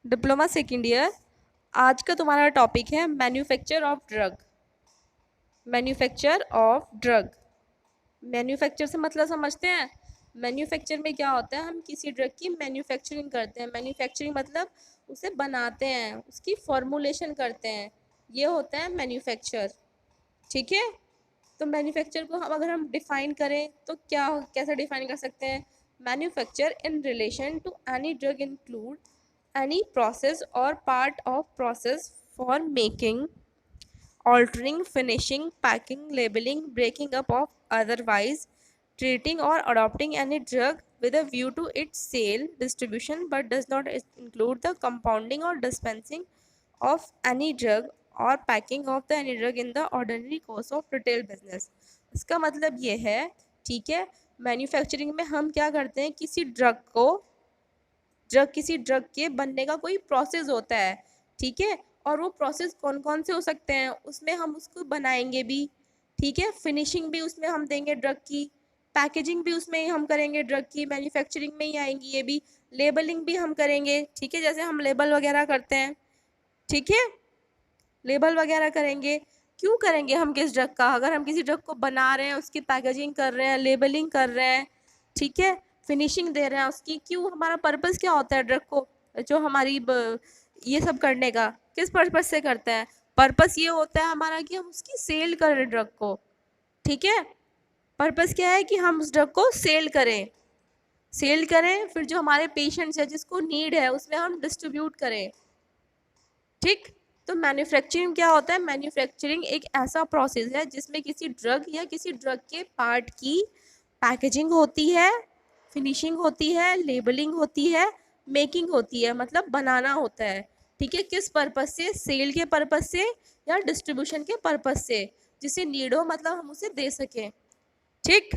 Diploma second year. आज का तुम्हारा टॉपिक है manufacture of drug. Manufacture of drug, manufacture से मतलब समझते हैं। मैन्युफैक्चर में क्या होता है, हम किसी ड्रग की मैन्युफैक्चरिंग करते हैं। मैन्युफैक्चरिंग मतलब उसे बनाते हैं, उसकी फॉर्मुलेशन करते हैं, ये होता है मैन्युफैक्चर। ठीक है, तो मैन्युफैक्चर को हम अगर हम डिफाइन करें तो क्या कैसे डिफाइन कर सकते हैं। Manufacture in relation to any drug include any process or part of process for making, altering, finishing, packing, labeling, breaking up of otherwise treating or adopting any drug with a view to its sale, distribution, but does not include the compounding or dispensing of any drug or packing of the any drug in the ordinary course of retail business। इसका मतलब ये है, ठीक है, manufacturing में हम क्या करते हैं, किसी ड्रग के बनने का कोई प्रोसेस होता है। ठीक है, और वो प्रोसेस कौन कौन से हो सकते हैं, उसमें हम उसको बनाएंगे भी। ठीक है, फिनिशिंग भी उसमें हम देंगे ड्रग की, पैकेजिंग भी उसमें ही हम करेंगे ड्रग की, मैन्युफैक्चरिंग में ही आएंगी ये भी। लेबलिंग भी हम करेंगे, ठीक है, जैसे हम लेबल वगैरह करते हैं। ठीक है, लेबल वगैरह करेंगे। क्यों करेंगे हम किस ड्रग का, अगर हम किसी ड्रग को बना रहे हैं, उसकी पैकेजिंग कर रहे हैं, लेबलिंग कर रहे हैं, ठीक है, फिनिशिंग दे रहे हैं उसकी, क्यों, हमारा पर्पस क्या होता है ड्रग को, जो हमारी ये सब करने का किस पर्पस से करते हैं। पर्पस ये होता है हमारा कि हम उसकी सेल करें ड्रग को। ठीक है, पर्पस क्या है कि हम उस ड्रग को सेल करें, फिर जो हमारे पेशेंट्स है जिसको नीड है उसमें हम डिस्ट्रीब्यूट करें। ठीक, तो मैन्युफैक्चरिंग क्या होता है, मैन्युफैक्चरिंग एक ऐसा प्रोसेस है जिसमें किसी ड्रग या किसी ड्रग के पार्ट की पैकेजिंग होती है, फिनिशिंग होती है, लेबलिंग होती है, मेकिंग होती है, मतलब बनाना होता है। ठीक है, किस पर्पस से, सेल के पर्पस से या डिस्ट्रीब्यूशन के पर्पस से, जिसे नीड हो, मतलब हम उसे दे सकें। ठीक,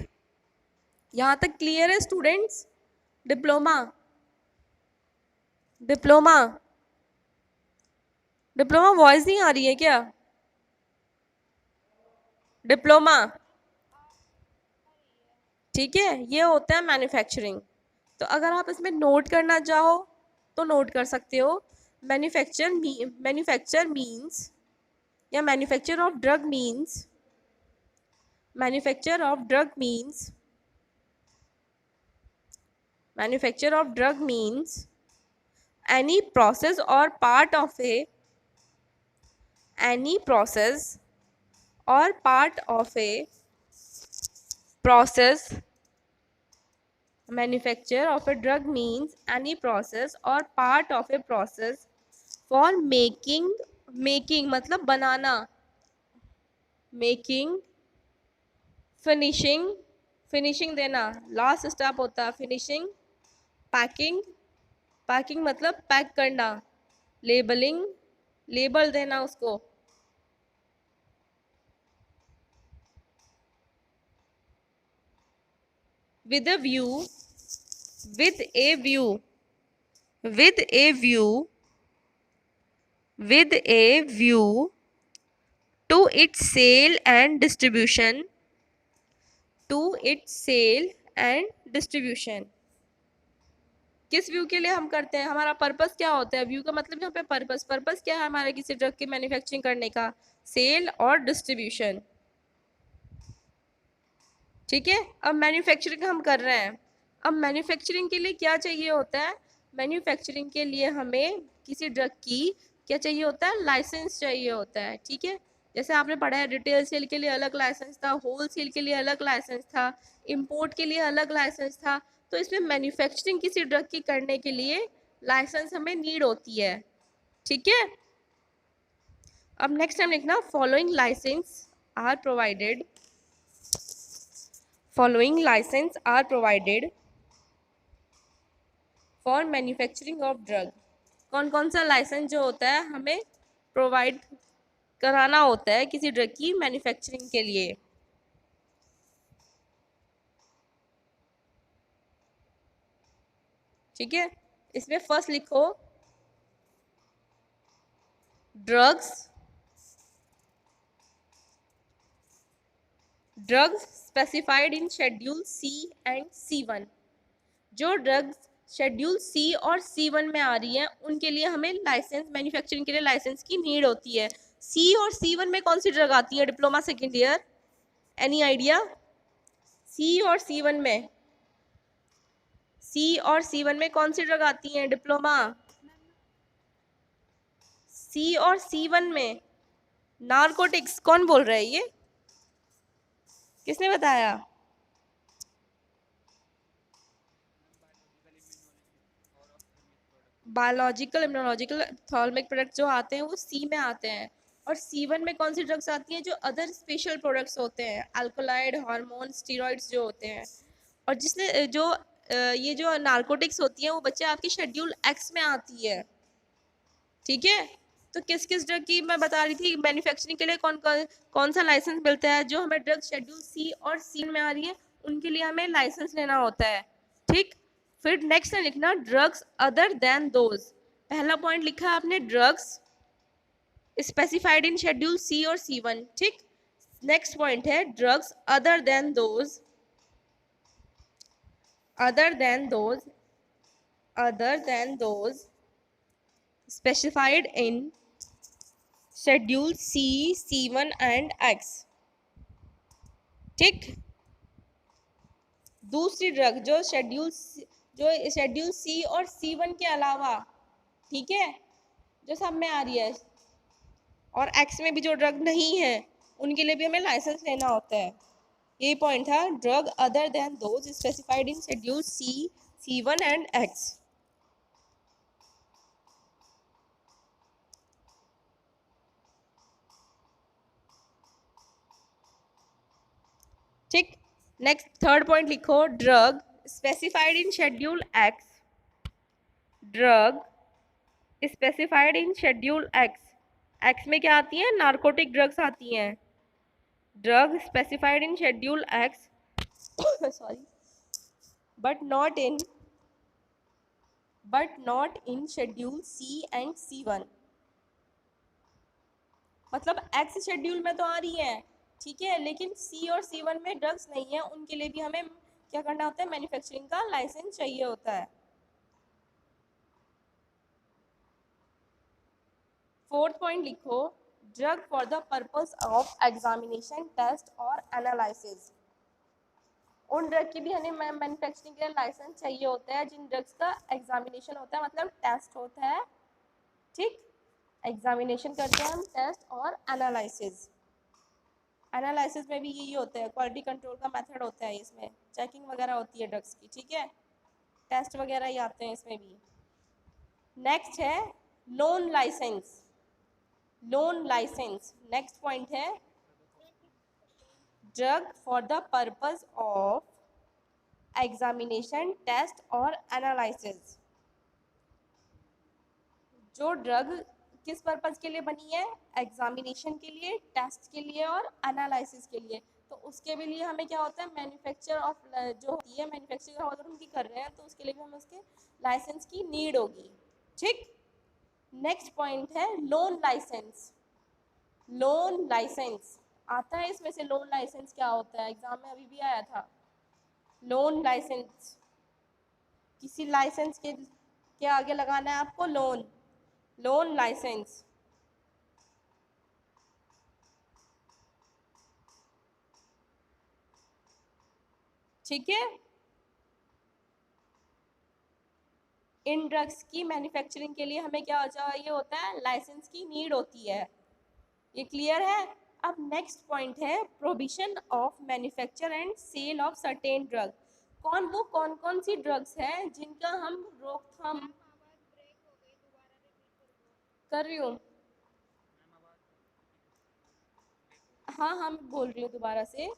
यहाँ तक क्लियर है students. Diploma diploma diploma voice नहीं आ रही है क्या। डिप्लोमा, ठीक है, ये होता है मैन्युफैक्चरिंग। तो अगर आप इसमें नोट करना चाहो तो नोट कर सकते हो। मैन्युफैक्चर मीन्स या manufacture of drug means manufacture of drug means any process और पार्ट ऑफ एनी प्रोसेस और part of a process. Manufacture of a drug means any process or part of a process for making मतलब बनाना, making, finishing देना, last step होता है finishing, packing मतलब pack करना, labelling, label देना उसको, with a view with a view with a view with a view to its sale and distribution, to its sale and distribution। किस view के लिए हम करते हैं, हमारा पर्पस क्या होता है, व्यू का मतलब यहाँ पे पर्पस क्या है हमारे किसी ड्रग की मैन्युफैक्चरिंग करने का, सेल और डिस्ट्रीब्यूशन। ठीक है, अब मैन्युफैक्चरिंग हम कर रहे हैं। अब मैन्युफैक्चरिंग के लिए क्या चाहिए होता है, मैन्युफैक्चरिंग के लिए हमें किसी ड्रग की क्या चाहिए होता है, लाइसेंस चाहिए होता है। ठीक है, जैसे आपने पढ़ा है रिटेल सेल के लिए अलग लाइसेंस था, होल सेल के लिए अलग लाइसेंस था, इम्पोर्ट के लिए अलग लाइसेंस था। तो इसमें मैन्युफैक्चरिंग किसी ड्रग की करने के लिए लाइसेंस हमें नीड होती है। ठीक है, अब नेक्स्ट टाइम लिखना, following licence are provided, following license are provided for manufacturing of drug। कौन कौन सा लाइसेंस जो होता है हमें प्रोवाइड कराना होता है किसी ड्रग की मैन्युफैक्चरिंग के लिए। ठीक है, इसमें फर्स्ट लिखो drugs drugs specified in schedule C and C1। जो ड्रग्स शेड्यूल सी और C1 में आ रही है, उनके लिए हमें लाइसेंस, मैन्युफैक्चरिंग के लिए लाइसेंस की नीड होती है। सी और C1 में कौन सी ड्रग आती है diploma second year? Any idea? C और C1 में, सी और C1 में कौन सी ड्रग आती है डिप्लोमा? सी और C1 में नारकोटिक्स। कौन बोल रहा है ये? किसने बताया? बायोलॉजिकल, इम्यूनोलॉजिकल, ऑप्थेल्मिक प्रोडक्ट जो आते हैं वो सी में आते हैं। और C1 में कौन सी ड्रग्स आती हैं? जो अदर स्पेशल प्रोडक्ट्स होते हैं, अल्कोलाइड, हार्मोन, स्टीरॉइड्स जो होते हैं। और जिसने जो ये जो नार्कोटिक्स होती हैं वो बच्चे आपकी शेड्यूल एक्स में आती है, ठीक है। तो किस किस ड्रग की मैं बता रही थी मैन्युफैक्चरिंग के लिए कौन सा लाइसेंस मिलता है? जो हमें ड्रग शेड्यूल सी और सी में आ रही है उनके लिए हमें लाइसेंस लेना होता है, ठीक। फिर नेक्स्ट है लिखना ड्रग्स अदर देन दोज। पहला पॉइंट लिखा है आपने drugs specified in schedule C और C1, ठीक। नेक्स्ट पॉइंट है drugs other than those, other than those, other than those specified in schedule C, C1 and X, ठीक। दूसरी ड्रग जो शेड्यूल सी और C1 के अलावा, ठीक है, जो सब में आ रही है और एक्स में भी जो ड्रग नहीं है उनके लिए भी हमें लाइसेंस लेना होता है। ये पॉइंट था drug other than those specified in schedule C, C1 and X. ठीक। नेक्स्ट थर्ड पॉइंट लिखो drug specified in schedule X, drug specified in schedule X. X में क्या आती है? नार्कोटिक ड्रग्स आती हैं। Drug specified in schedule X sorry but not in schedule C and C1। मतलब x schedule में तो आ रही है, ठीक है, लेकिन सी और C1 में ड्रग्स नहीं है, उनके लिए भी हमें क्या करना होता है? मैन्युफैक्चरिंग का लाइसेंस चाहिए होता है। फोर्थ पॉइंट लिखो drug for the purpose of examination, test और एनालिसिस। उन ड्रग की भी हमें मैन्युफैक्चरिंग के लिए लाइसेंस चाहिए होता है जिन ड्रग्स का एग्जामिनेशन होता है, मतलब टेस्ट होता है, ठीक। एग्जामिनेशन करते हैं हम, टेस्ट और एनालिसिस। एनालिसिस में भी यही होता है, क्वालिटी कंट्रोल का मेथड होता है, इसमें चेकिंग वगैरह होती है ड्रग्स की, ठीक है, टेस्ट वगैरह ही आते हैं इसमें भी। नेक्स्ट है loan licence, loan license. Next point है drug for the purpose of examination, test और एनालिसिस। जो ड्रग किस पर्पस के लिए बनी है? एग्जामिनेशन के लिए, टेस्ट के लिए और एनालिसिस के लिए। तो उसके भी लिए हमें क्या होता है? मैन्युफैक्चर ऑफ जो होती है, मैन्युफैक्चरिंग अगर हम की कर रहे हैं तो उसके लिए भी हमें उसके लाइसेंस की नीड होगी, ठीक। नेक्स्ट पॉइंट है लोन लाइसेंस। लोन लाइसेंस आता है इसमें से, लोन लाइसेंस क्या होता है? एग्जाम में अभी भी आया था। लोन लाइसेंस, किसी लाइसेंस के आगे लगाना है आपको लोन, लोन लाइसेंस, ठीक है। इन ड्रग्स की मैन्युफैक्चरिंग के लिए हमें क्या चाहिए होता है? लाइसेंस की नीड होती है। ये क्लियर है? अब नेक्स्ट पॉइंट है prohibition of manufacture and sale of certain drug. कौन कौन सी ड्रग्स हैं जिनका हम रोकथाम कर रही हूँ? हाँ हाँ, मैं बोल रही हूँ दोबारा से।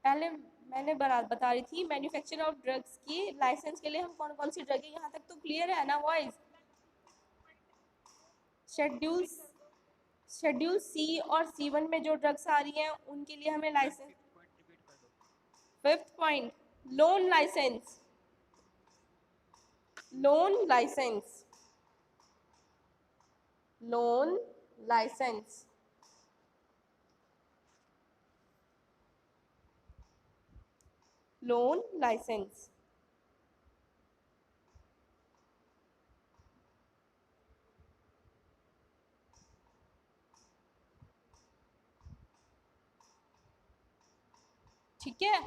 पहले मैंने बता रही थी मैन्युफैक्चर ऑफ ड्रग्स की लाइसेंस के लिए हम कौन कौन सी ड्रग है, यहाँ तक तो क्लियर है ना वॉइस? शेड्यूल शेड्यूल सी और C1 में जो ड्रग्स आ रही हैं उनके लिए हमें licence. Fifth point loan licence, loan licence, loan licence, loan licence. ठीक है।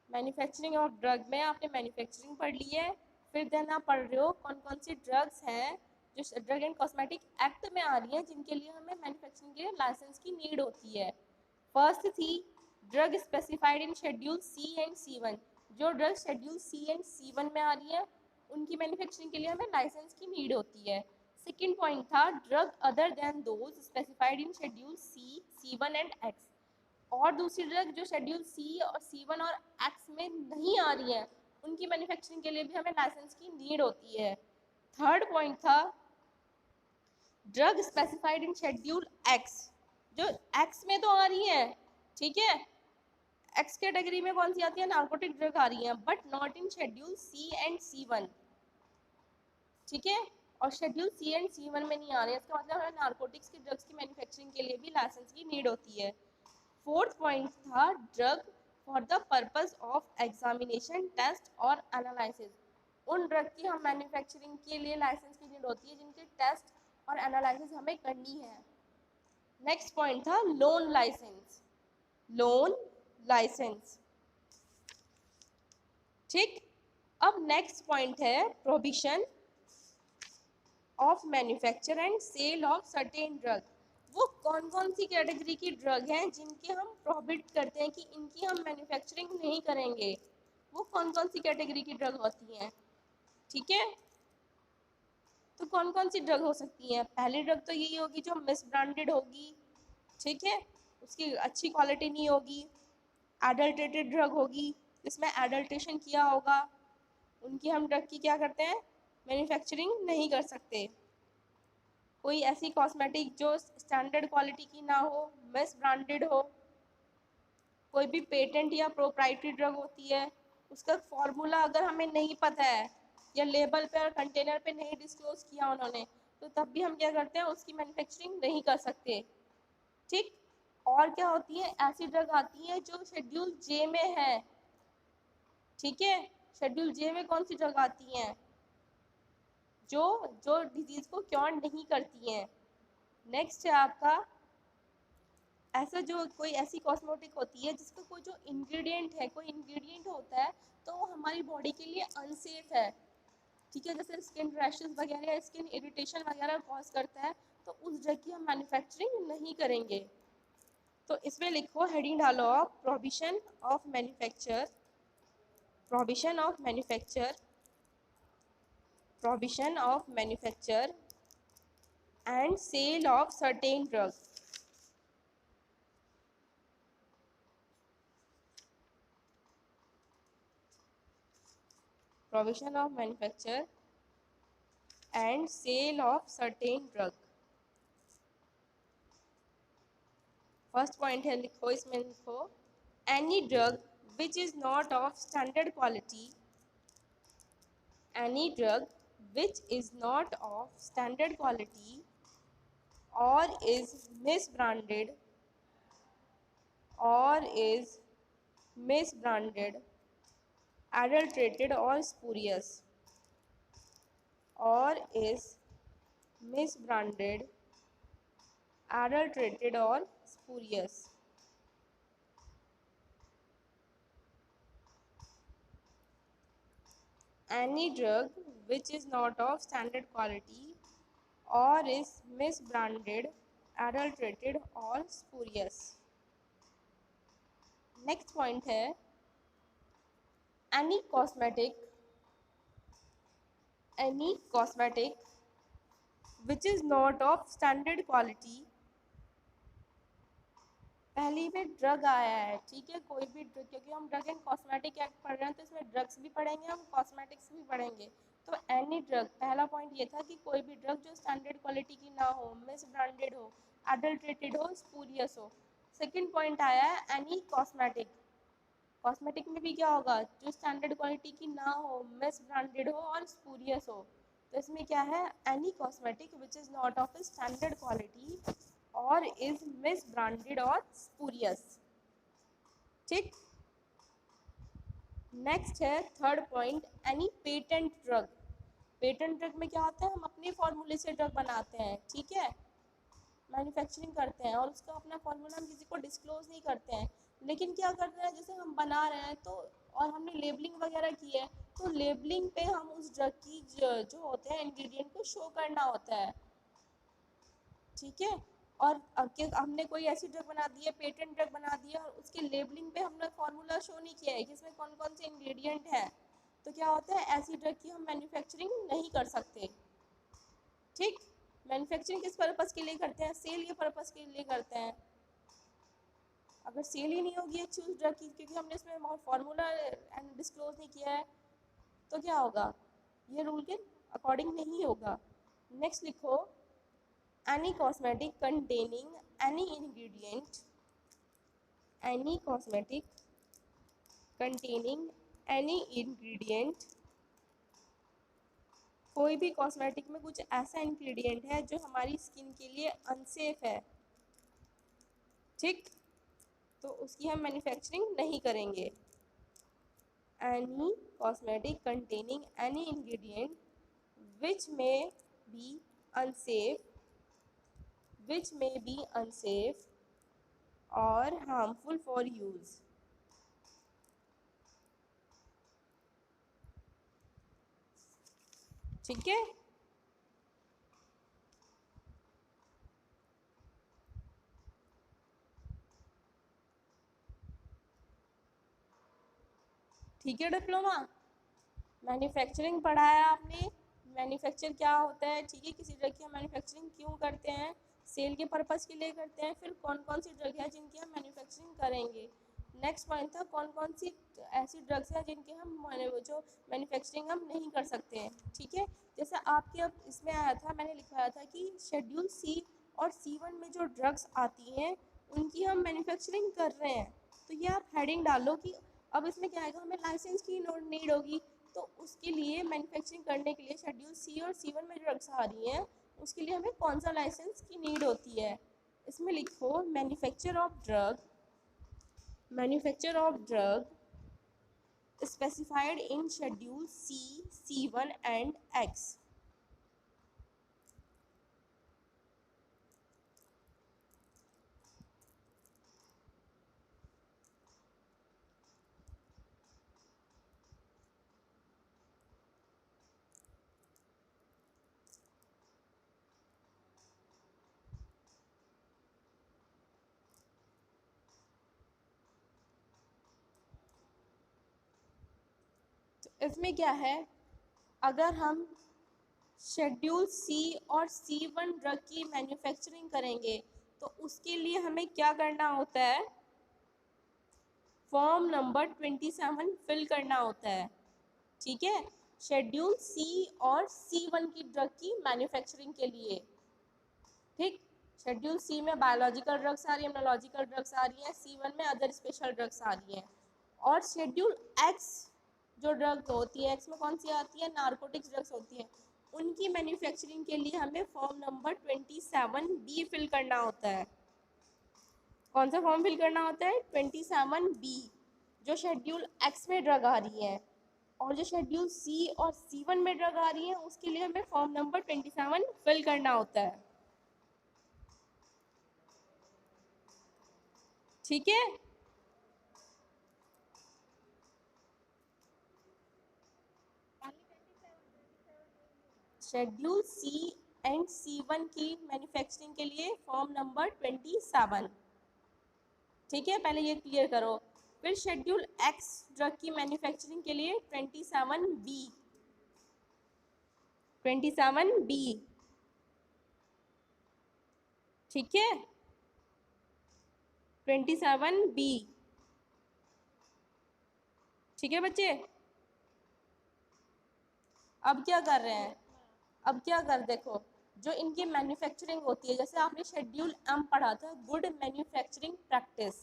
मैन्युफैक्चरिंग ऑफ ड्रग में आपने मैन्युफैक्चरिंग पढ़ ली है, फिर देन आप पढ़ रहे हो कौन कौन सी ड्रग्स हैं जो ड्रग एंड कॉस्मेटिक एक्ट में आ रही हैं जिनके लिए हमें मैन्युफैक्चरिंग के लिए लाइसेंस की नीड होती है। फर्स्ट थी drug specified in schedule C and C1, जो drug schedule C and C1 में आ रही है उनकी मैन्युफैक्चरिंग के लिए हमें लाइसेंस की नीड होती है। सेकेंड पॉइंट था drug other than those specified in schedule C, C1 and X, और दूसरी ड्रग जो शेड्यूल सी और C1 और X में नहीं आ रही है उनकी मैन्युफैक्चरिंग के लिए भी हमें लाइसेंस की नीड होती है। थर्ड पॉइंट था drug specified in schedule X, जो X में तो आ रही है, ठीक है, X कैटेगरी में कौन सी आती है, नार्कोटिक ड्रग आ रही है, but not in schedule C and C1, ठीक है, और शेड्यूल C एंड C1 में नहीं आ रही है, इसका मतलब हमें नार्कोटिक्स की ड्रग्स की मैन्युफैक्चरिंग के लिए भी लाइसेंस की नीड होती है। फोर्थ पॉइंट था drug for the purpose of examination, test और एनालिसिस, उन ड्रग की हम मैन्युफैक्चरिंग के लिए लाइसेंस की नीड होती है जिनके टेस्ट और एनालिसिस हमें करनी है। नेक्स्ट पॉइंट था लोन लाइसेंस, लोन लाइसेंस, ठीक। अब नेक्स्ट पॉइंट है prohibition of manufacture and sale of certain drug, वो कौन कौन सी कैटेगरी की ड्रग हैं जिनके हम प्रोहिबिट करते हैं कि इनकी हम मैन्युफैक्चरिंग नहीं करेंगे, वो कौन कौन सी कैटेगरी की ड्रग होती हैं, ठीक है। तो कौन कौन सी ड्रग हो सकती हैं, पहली ड्रग तो यही होगी जो मिस ब्रांडेड होगी, ठीक है, उसकी अच्छी क्वालिटी नहीं होगी। एडल्ट्रेटेड ड्रग होगी जिसमें एडल्ट्रेशन किया होगा, उनकी हम ड्रग की क्या करते हैं, मैन्युफैक्चरिंग नहीं कर सकते। कोई ऐसी कॉस्मेटिक जो स्टैंडर्ड क्वालिटी की ना हो, मिस ब्रांडेड हो, कोई भी पेटेंट या प्रोप्राइटरी ड्रग होती है उसका फॉर्मूला अगर हमें नहीं पता है या लेबल पे और कंटेनर पे नहीं डिस्क्लोज किया उन्होंने, तो तब भी हम क्या करते हैं, उसकी मैन्युफैक्चरिंग नहीं कर सकते, ठीक। और क्या होती है, ऐसी ड्रग आती है जो शेड्यूल जे में है, ठीक है, शेड्यूल जे में कौन सी ड्रग आती हैं, जो जो डिजीज को क्योर नहीं करती हैं। नेक्स्ट है आपका ऐसा जो कोई ऐसी कॉस्मेटिक होती है जिसका कोई जो इंग्रेडिएंट है, कोई इंग्रेडिएंट होता है तो वो हमारी बॉडी के लिए अनसेफ है, ठीक है, जैसे स्किन रैशेस वगैरह या स्किन इरिटेशन वगैरह कॉज करता है, तो उस ड्रग की हम मैन्युफैक्चरिंग नहीं करेंगे। तो इसमें लिखो, हेडिंग डालो आप, prohibition of manufacture, prohibition of manufacture, prohibition of manufacture and sale of certain drug. Prohibition of manufacture and sale of certain drug। First point है, लिखो इसमें लिखो, any drug which is not of standard quality, any drug which is not of standard quality or is misbranded, or is misbranded, adulterated or spurious, or is misbranded, adulterated or spurious, any drug which is not of standard quality or is misbranded, adulterated or spurious। Next point है any cosmetic which is not of standard quality, पहली में drug आया है, ठीक है, कोई भी drug, क्योंकि हम ड्रग एंड कॉस्मेटिक एक्ट पढ़ रहे हैं तो इसमें ड्रग्स भी पढ़ेंगे, हम कॉस्मेटिक्स भी पढ़ेंगे। तो एनी ड्रग, पहला पॉइंट ये था कि कोई भी ड्रग जो स्टैंडर्ड क्वालिटी की ना हो, मिस ब्रांडेड हो, एडल्ट्रेटेड हो, स्पूरियस हो। सेकंड पॉइंट आया है एनी कॉस्मेटिक, कॉस्मेटिक में भी क्या होगा, जो स्टैंडर्ड क्वालिटी की ना हो, मिस ब्रांडेड हो और स्पूरियस हो। तो इसमें क्या है, any cosmetic which is not of standard quality और इज मिस ब्रांडेड और स्पूरियस, ठीक। नेक्स्ट है third point, any patent drug. Patent drug में क्या होता है, हम अपने फॉर्मूले से ड्रग बनाते हैं, ठीक है, मैन्युफैक्चरिंग करते हैं और उसका अपना फॉर्मूला हम किसी को डिस्क्लोज नहीं करते हैं। लेकिन क्या करते हैं, जैसे हम बना रहे हैं तो और हमने लेबलिंग वगैरह की है, तो लेबलिंग पे हम उस ड्रग की जो होते हैं इंग्रेडिएंट को शो करना होता है, ठीक है। और हमने कोई ऐसी ड्रग बना दी है, पेटेंट ड्रग बना दी है, और उसके लेबलिंग पे हमने फार्मूला शो नहीं किया है कि इसमें कौन कौन से इंग्रेडिएंट है, तो क्या होता है, ऐसी ड्रग की हम मैन्युफैक्चरिंग नहीं कर सकते, ठीक। मैन्युफैक्चरिंग किस पर्पज़ के लिए करते हैं, सेल के पर्पज़ के लिए करते हैं। अगर सेल ही नहीं होगी अच्छी उस ड्रग की, क्योंकि हमने इसमें फार्मूला एंड डिस्क्लोज नहीं किया है, तो क्या होगा, ये रूल के अकॉर्डिंग नहीं होगा। नेक्स्ट लिखो, any cosmetic containing any ingredient, any cosmetic containing any ingredient, कोई भी कॉस्मेटिक में कुछ ऐसा इंग्रेडिएंट है जो हमारी स्किन के लिए अनसेफ है, ठीक, तो उसकी हम मैन्युफैक्चरिंग नहीं करेंगे। Any cosmetic containing any ingredient which may be unsafe, which may be unsafe or harmful for use, ठीक है। ठीक है, डिप्लोमा मैन्युफैक्चरिंग पढ़ा है आपने, मैन्युफैक्चर क्या होता है, ठीक है, किसी ड्रग की हम मैन्युफैक्चरिंग क्यों करते हैं, सेल के पर्पज़ के लिए करते हैं, फिर कौन कौन सी ड्रग है जिनकी हम मैन्युफैक्चरिंग करेंगे। नेक्स्ट पॉइंट था कौन कौन सी ऐसी ड्रग्स हैं जिनके हम जो मैन्युफैक्चरिंग हम नहीं कर सकते हैं, ठीक है। जैसे आपके अब इसमें आया था, मैंने लिखवाया था कि शेड्यूल सी और C1 में जो ड्रग्स आती हैं उनकी हम मैन्युफैक्चरिंग कर रहे हैं, तो ये आप हेडिंग डालो कि अब इसमें क्या आएगा, हमें लाइसेंस की नीड होगी, तो उसके लिए मैन्युफैक्चरिंग करने के लिए शेड्यूल सी और C1 में जो ड्रग्स आ रही हैं उसके लिए हमें कौन सा लाइसेंस की नीड होती है। इसमें लिखो, manufacture of drug specified in schedule C, C1 and X। इसमें क्या है, अगर हम शेड्यूल सी और C1 ड्रग की मैन्युफैक्चरिंग करेंगे तो उसके लिए हमें क्या करना होता है, फॉर्म नंबर 27 फिल करना होता है, ठीक है, शेड्यूल सी और C1 की ड्रग की मैन्युफैक्चरिंग के लिए, ठीक। शेड्यूल सी में बायोलॉजिकल ड्रग्स आ रही है, इम्यूनोलॉजिकल ड्रग्स आ रही हैं, C1 में अदर स्पेशल ड्रग्स आ रही हैं, और शेड्यूल एक्स जो ड्रग होती है, एक्स में कौन सी आती है, नार्कोटिक्स ड्रग्स होती है, उनकी मैन्युफैक्चरिंग के लिए हमें फॉर्म नंबर 27B फिल करना होता है। कौन सा फॉर्म फिल करना होता है, 27B, जो शेड्यूल एक्स में ड्रग आ रही है, और जो शेड्यूल सी और C1 में ड्रग आ रही है उसके लिए हमें फॉर्म नंबर 27 फिल करना होता है, ठीक है। शेड्यूल सी एंड C1 की मैन्युफैक्चरिंग के लिए फॉर्म नंबर 27, ठीक है, पहले ये क्लियर करो। फिर शेड्यूल एक्स ड्रग की मैन्युफैक्चरिंग के लिए 27B, ठीक है, 27B, ठीक है बच्चे। अब क्या कर रहे हैं, अब क्या कर, देखो जो इनकी मैन्युफैक्चरिंग होती है, जैसे आपने शेड्यूल एम पढ़ा था, गुड मैन्युफैक्चरिंग प्रैक्टिस,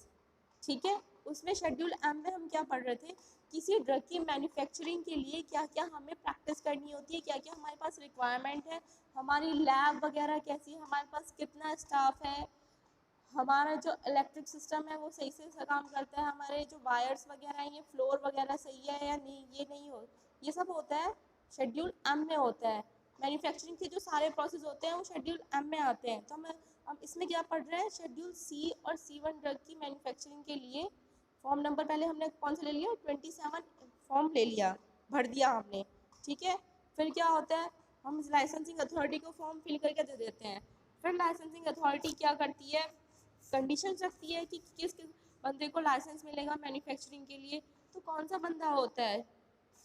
ठीक है, उसमें शेड्यूल एम में हम क्या पढ़ रहे थे, किसी ड्रग की मैन्युफैक्चरिंग के लिए क्या क्या हमें प्रैक्टिस करनी होती है, क्या क्या हमारे पास रिक्वायरमेंट है, हमारी लैब वगैरह कैसी है, हमारे पास कितना स्टाफ है, हमारा जो इलेक्ट्रिक सिस्टम है वो सही से काम करता है, हमारे जो वायर्स वगैरह हैं ये फ्लोर वगैरह सही है या नहीं, ये नहीं हो, ये सब होता है शेड्यूल एम में होता है। मैन्युफैक्चरिंग के जो सारे प्रोसेस होते हैं वो शेड्यूल एम में आते हैं। तो हम इसमें क्या पढ़ रहे हैं, शेड्यूल सी और C1 ड्रग की मैन्युफैक्चरिंग के लिए फॉर्म नंबर पहले हमने कौन सा ले लिया, 27 फॉर्म ले लिया, भर दिया हमने, ठीक है। फिर क्या होता है, हम लाइसेंसिंग अथॉरिटी को फॉर्म फिल करके दे देते हैं। फिर लाइसेंसिंग अथॉरिटी क्या करती है, कंडीशन रखती है कि किस किस बंदे को लाइसेंस मिलेगा मैन्युफैक्चरिंग के लिए। तो कौन सा बंदा होता है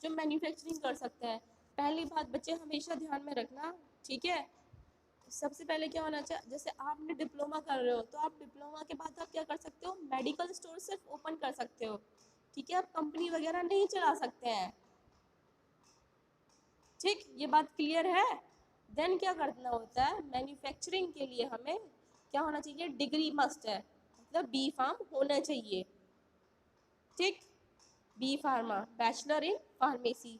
जो मैन्युफैक्चरिंग कर सकता है। पहली बात बच्चे हमेशा ध्यान में रखना, ठीक है। सबसे पहले क्या होना चाहिए, जैसे आपने डिप्लोमा कर रहे हो तो आप डिप्लोमा के बाद आप क्या कर सकते हो, मेडिकल स्टोर सिर्फ ओपन कर सकते हो, ठीक है। आप कंपनी वगैरह नहीं चला सकते हैं, ठीक, ये बात क्लियर है। देन क्या करना होता है, मैन्युफैक्चरिंग के लिए हमें क्या होना चाहिए, डिग्री मस्ट है, मतलब बी फार्म होना चाहिए, ठीक। B pharma, bachelor in pharmacy,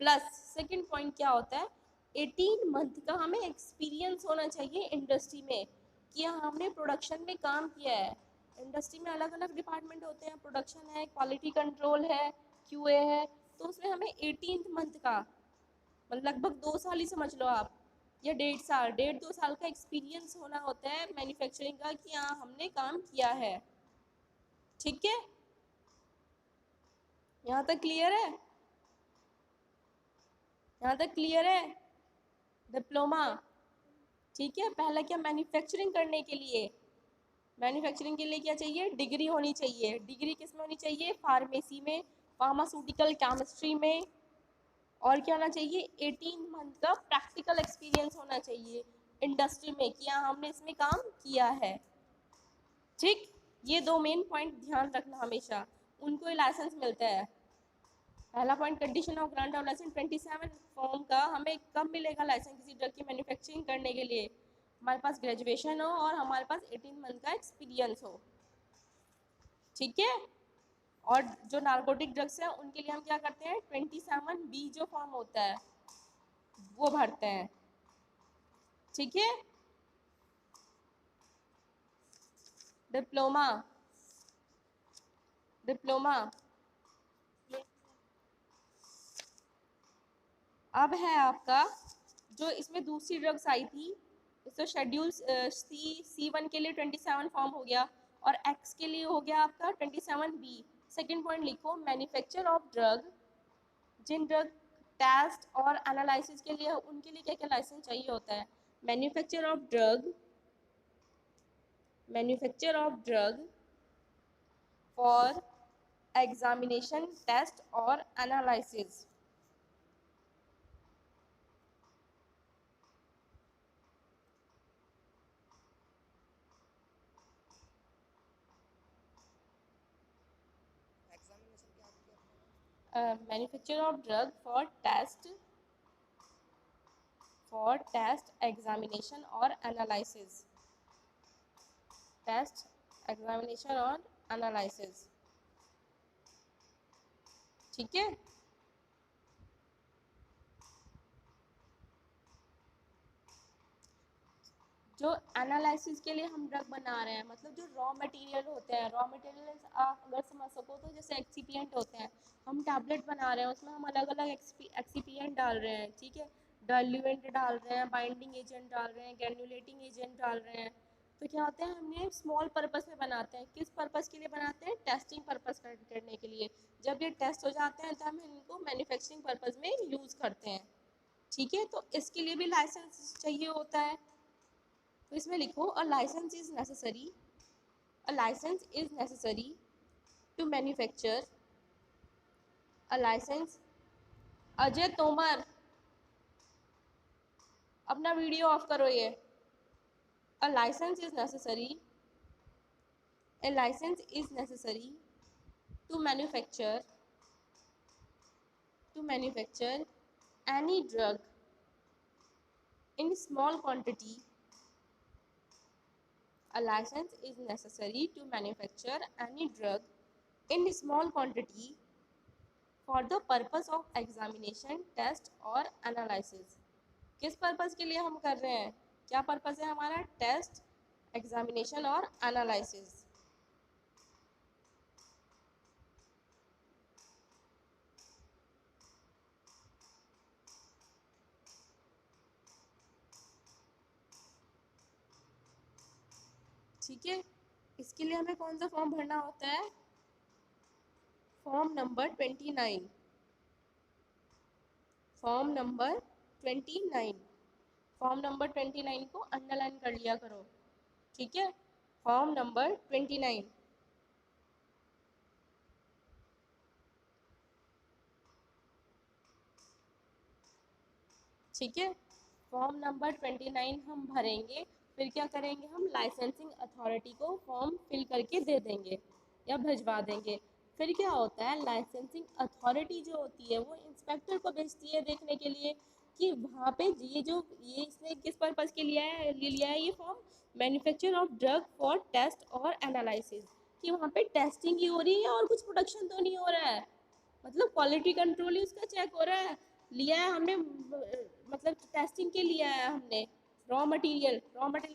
plus second point क्या होता है, 18 मंथ का हमें एक्सपीरियंस होना चाहिए इंडस्ट्री में, कि हाँ हमने प्रोडक्शन में काम किया है। इंडस्ट्री में अलग अलग डिपार्टमेंट होते हैं, प्रोडक्शन है, क्वालिटी कंट्रोल है, क्यूए है, तो उसमें हमें 18 मंथ का, मतलब लगभग 2 साल ही समझ लो आप, या 1.5 साल, 1.5-2 साल का एक्सपीरियंस होना होता है मैन्युफैक्चरिंग का, कि हाँ हमने काम किया है, ठीक है। यहाँ तक क्लियर है, यहाँ तक क्लियर है। डिप्लोमा, ठीक है। पहला क्या, मैन्युफैक्चरिंग करने के लिए, मैन्युफैक्चरिंग के लिए क्या चाहिए, डिग्री होनी चाहिए। डिग्री किस में होनी चाहिए, फार्मेसी में, फार्मास्यूटिकल केमिस्ट्री में। और क्या होना चाहिए, 18 मंथ का प्रैक्टिकल एक्सपीरियंस होना चाहिए इंडस्ट्री में, कि हाँ हमने इसमें काम किया है, ठीक। ये दो मेन पॉइंट ध्यान रखना हमेशा, उनको ही लाइसेंस मिलता है। पहला point, condition of grant of licence 27 form का हमें कब मिलेगा लाइसेंस किसी ड्रग की मैन्युफैक्चरिंग करने के लिए, हमारे पास ग्रेजुएशन हो और हमारे पास 18 मंथ का एक्सपीरियंस हो, ठीक है। और जो नार्कोटिक ड्रग्स है उनके लिए हम क्या करते हैं, 27B जो फॉर्म होता है वो भरते हैं, ठीक है। डिप्लोमा, डिप्लोमा अब है आपका, जो इसमें दूसरी ड्रग्स आई थी, तो शेड्यूल C1 के लिए 27 फॉर्म हो गया, और X के लिए हो गया आपका 27B। सेकेंड पॉइंट लिखो, मैन्युफैक्चर ऑफ ड्रग, जिन ड्रग टेस्ट और एनालिसिस के लिए, उनके लिए क्या क्या लाइसेंस चाहिए होता है, manufacture of drug, manufacture of drug for examination, test और analysis, manufacture of drug for test examination और एनालिसिस, टेस्ट एग्जामिनेशन और एनालिसिस, ठीक है। जो एनालिसिस के लिए हम ड्रग बना रहे हैं, मतलब जो रॉ मटेरियल होते हैं, रॉ मटेरियल आप अगर समझ सको तो जैसे एक्सीपिएंट होते हैं, हम टैबलेट बना रहे हैं उसमें हम अलग अलग एक्सीपिएंट डाल रहे हैं, ठीक है। डाइल्यूएंट डाल रहे हैं, बाइंडिंग एजेंट डाल रहे हैं, ग्रेनुलेटिंग एजेंट डाल रहे हैं। तो क्या होता है, हमने स्मॉल पर्पस में बनाते हैं, किस पर्पस के लिए बनाते हैं, टेस्टिंग पर्पस करने के लिए। जब ये टेस्ट हो जाते हैं तो हम इनको मैन्युफैक्चरिंग पर्पस में यूज़ करते हैं, ठीक है। तो इसके लिए भी लाइसेंस चाहिए होता है, तो इसमें लिखो, a license is necessary, a license is necessary to manufacture, a license, Ajay Tomar अपना वीडियो ऑफ करो ये, a license is necessary, a license is necessary to manufacture any drug in small quantity, a license is necessary to manufacture any drug in small quantity for the purpose of examination, test और analysis। किस purpose के लिए हम कर रहे हैं, क्या purpose है हमारा, टेस्ट, एग्जामिनेशन और एनालिसिस। ठीक है, इसके लिए हमें कौन सा फॉर्म भरना होता है? Form number 29। Form number 29। Form number 29 को अंडरलाइन कर लिया करो। ठीक है, फॉर्म नंबर 29। ठीक है, फॉर्म नंबर 29 हम भरेंगे, फिर क्या करेंगे, हम लाइसेंसिंग अथॉरिटी को फॉर्म फिल करके दे देंगे या भिजवा देंगे। फिर क्या होता है, लाइसेंसिंग अथॉरिटी जो होती है वो इंस्पेक्टर को भेजती है देखने के लिए कि वहाँ पे ये इसने किस पर्पज़ के लिया है ये form, manufacture of drug for test और एनालिसिस, कि वहाँ पे टेस्टिंग ही हो रही है और कुछ प्रोडक्शन तो नहीं हो रहा है, मतलब क्वालिटी कंट्रोल ही उसका चेक हो रहा है। लिया है हमने, मतलब टेस्टिंग के लिया है हमने रॉ मटेरियल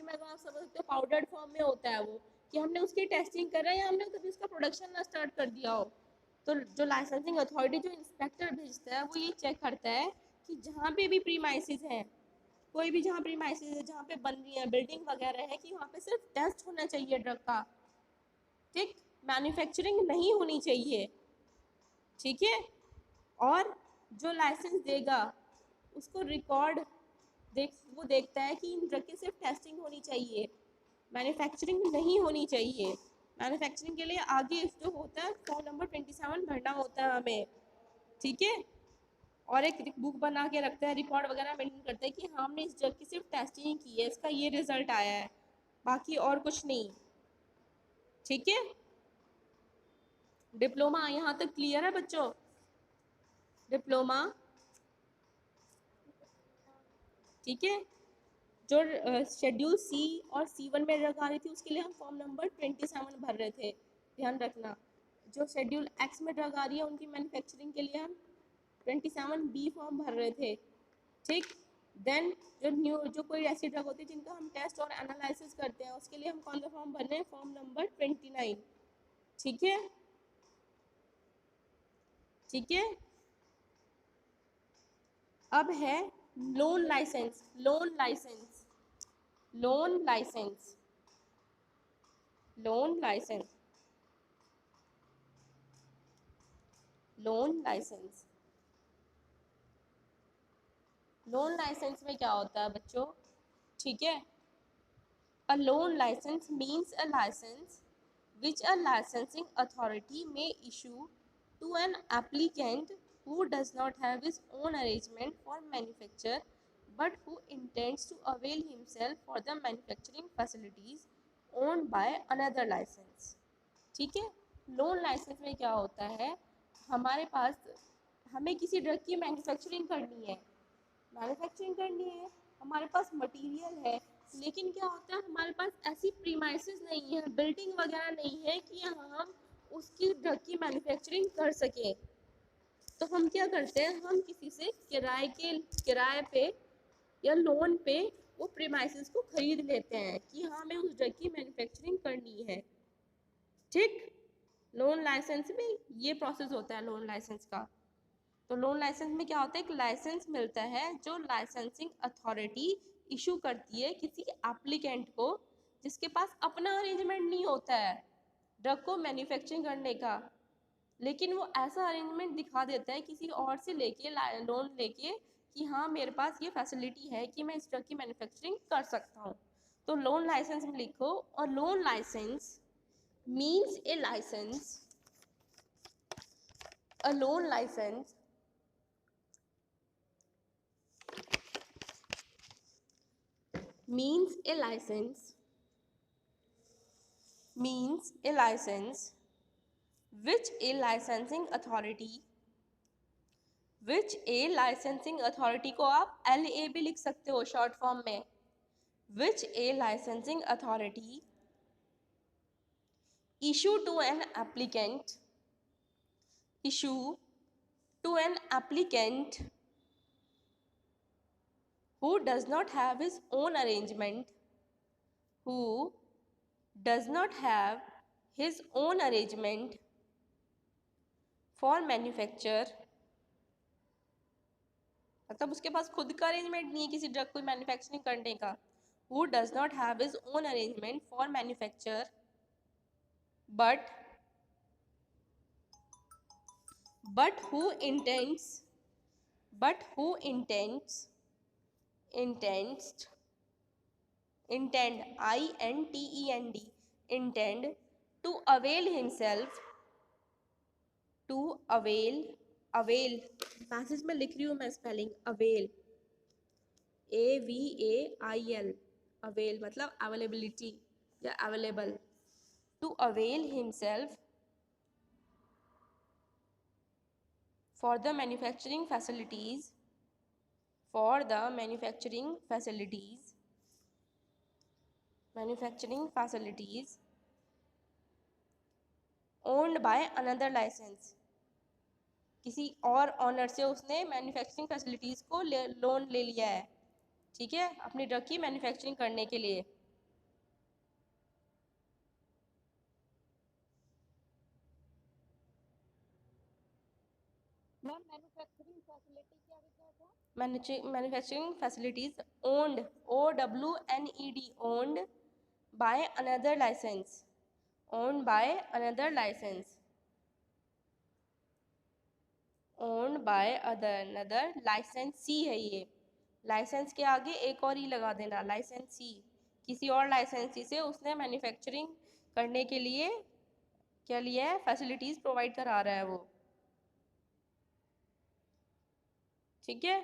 में, अगर आप समझ सकते हो पाउडर्ड फॉर्म में होता है वो, कि हमने उसकी टेस्टिंग कर रहे हैं या हमने कभी उसका प्रोडक्शन ना स्टार्ट कर दिया हो। तो जो लाइसेंसिंग अथॉरिटी जो इंस्पेक्टर भेजता है वो ये चेक करता है कि जहाँ पे भी प्रीमाइसिस है, कोई भी जहाँ प्रीमाइसिस है, जहाँ पे बन रही है बिल्डिंग वगैरह है, कि वहाँ पे सिर्फ टेस्ट होना चाहिए ड्रग का, ठीक, मैन्युफैक्चरिंग नहीं होनी चाहिए। ठीक है, और जो लाइसेंस देगा उसको रिकॉर्ड वो देखता है कि इन ड्रग की सिर्फ टेस्टिंग होनी चाहिए, मैन्युफैक्चरिंग नहीं होनी चाहिए। मैन्युफैक्चरिंग के लिए आगे जो होता है फॉर्म नंबर 27 भरना होता है हमें। ठीक है, और एक बुक बना के रखता है, रिकॉर्ड वगैरह मेंटेन करता है कि हाँ हमने इस ड्रग की सिर्फ टेस्टिंग की है, इसका ये रिजल्ट आया है, बाकी और कुछ नहीं। ठीक है, डिप्लोमा यहाँ तक क्लियर है बच्चों? डिप्लोमा, ठीक है। जो शेड्यूल सी और C1 में ड्रग आ रही थी उसके लिए हम फॉर्म नंबर 27 भर रहे थे, ध्यान रखना। जो शेड्यूल एक्स में ड्रग आ रही है उनकी मैन्युफैक्चरिंग के लिए हम 27B फॉर्म भर रहे थे। ठीक, देन जो कोई ऐसी ड्रग होती है जिनका हम टेस्ट और एनालिसिस करते हैं उसके लिए हम कौन सा फॉर्म भर रहे हैं, फॉर्म नंबर 29। ठीक है, ठीक है। अब है loan licence. Loan licence, loan licence, loan licence, loan licence. Loan license में क्या होता है बच्चों? ठीक है, a loan licence means a license which a licensing authority may issue to an applicant who does not have his own arrangement for manufacture but who intends to avail himself for the manufacturing facilities owned by another license। ठीक है, loan license में क्या होता है, हमारे पास, हमें किसी drug की मैन्युफैक्चरिंग करनी है, हमारे पास मटेरियल है, लेकिन क्या होता है हमारे पास ऐसी प्रीमाइसेस नहीं है, बिल्डिंग वगैरह नहीं है कि यहाँ हम उसकी ड्रग की मैन्युफैक्चरिंग कर सकें। तो हम क्या करते हैं, हम किसी से किराए पे या लोन पे वो प्रीमाइसेस को खरीद लेते हैं कि हाँ हमें उस ड्रग की मैन्युफैक्चरिंग करनी है। ठीक, लोन लाइसेंस में ये प्रोसेस होता है लोन लाइसेंस का। तो लोन लाइसेंस में क्या होता है, एक लाइसेंस मिलता है जो लाइसेंसिंग अथॉरिटी इशू करती है किसी एप्लीकेंट को जिसके पास अपना अरेंजमेंट नहीं होता है ड्रग को मैन्युफैक्चरिंग करने का, लेकिन वो ऐसा अरेंजमेंट दिखा देता है किसी और से लेके लोन लेके कि हाँ मेरे पास ये फैसिलिटी है कि मैं इस ड्रग की मैन्युफैक्चरिंग कर सकता हूँ। तो लोन लाइसेंस में लिखो, और loan licence means a licence, a loan licence means a license which a licensing authority को आप LA भी लिख सकते हो शॉर्ट फॉर्म में, which a licensing authority issue to an applicant who does not have his own arrangement who does not have his own arrangement for manufacture, मतलब उसके पास खुद का अरेंजमेंट नहीं है किसी ड्रग को मैन्युफैक्चरिंग करने का, who does not have his own arrangement for manufacture but who intends intend intend to avail avail message में लिख रही हूँ मैं स्पेलिंग अवेल AVAIL अवेल मतलब अवेलेबिलिटी या available to avail himself for the manufacturing facilities owned by another license किसी और honour से उसने मैन्युफैक्चरिंग फैसिलिटीज को लोन ले लिया है, ठीक है, अपनी ड्रग की मैन्युफैक्चरिंग करने के लिए। Manufacturing facilities owned OWNED owned by another licence owned by another licensee है ये। लाइसेंस के आगे एक और ही लगा देना, लाइसेंसी। किसी और लाइसेंसी से उसने मैन्युफैक्चरिंग करने के लिए क्या लिया है, फैसिलिटीज प्रोवाइड करा रहा है वो, ठीक है।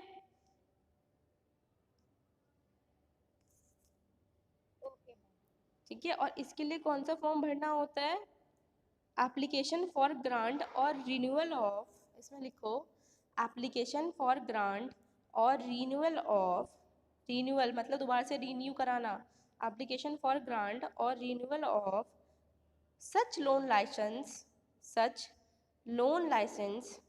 ठीक है, और इसके लिए कौन सा फॉर्म भरना होता है, एप्लीकेशन फॉर ग्रांट और रिन्यूअल ऑफ, इसमें लिखो एप्लीकेशन फॉर ग्रांट और रिन्यूअल ऑफ, रिन्यूअल मतलब दोबारा से रिन्यू कराना, एप्लीकेशन फॉर ग्रांट और renewal of such loan license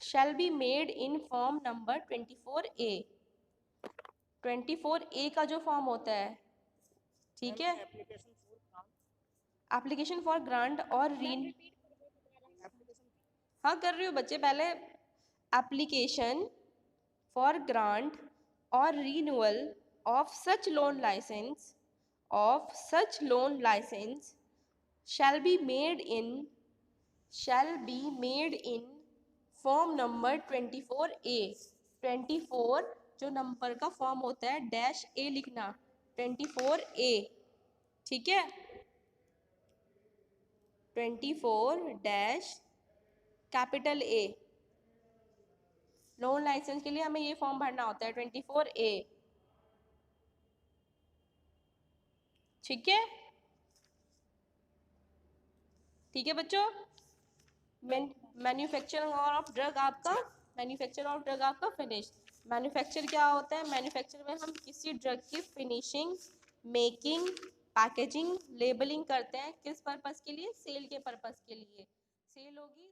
shall be made in form number 24A 24A का जो फॉर्म होता है, ठीक है, एप्लीकेशन फॉर ग्रांट और हाँ कर रही हूँ बच्चे, पहले एप्लीकेशन फॉर ग्रांट और renewal of such loan licence shall be made in form number 24A 24 जो नंबर का फॉर्म होता है डैश A लिखना 24A, ठीक है, 24 dash capital A loan licence के लिए हमें ये फॉर्म भरना होता है 24A, ठीक है। ठीक है बच्चों, मैन्युफैक्चर ऑफ ड्रग आपका फिनिश। मैन्युफैक्चर क्या होता है, मैन्युफैक्चर में हम किसी ड्रग की फिनिशिंग, मेकिंग, पैकेजिंग, लेबलिंग करते हैं, किस पर्पस के लिए, सेल के पर्पस के लिए। सेल होगी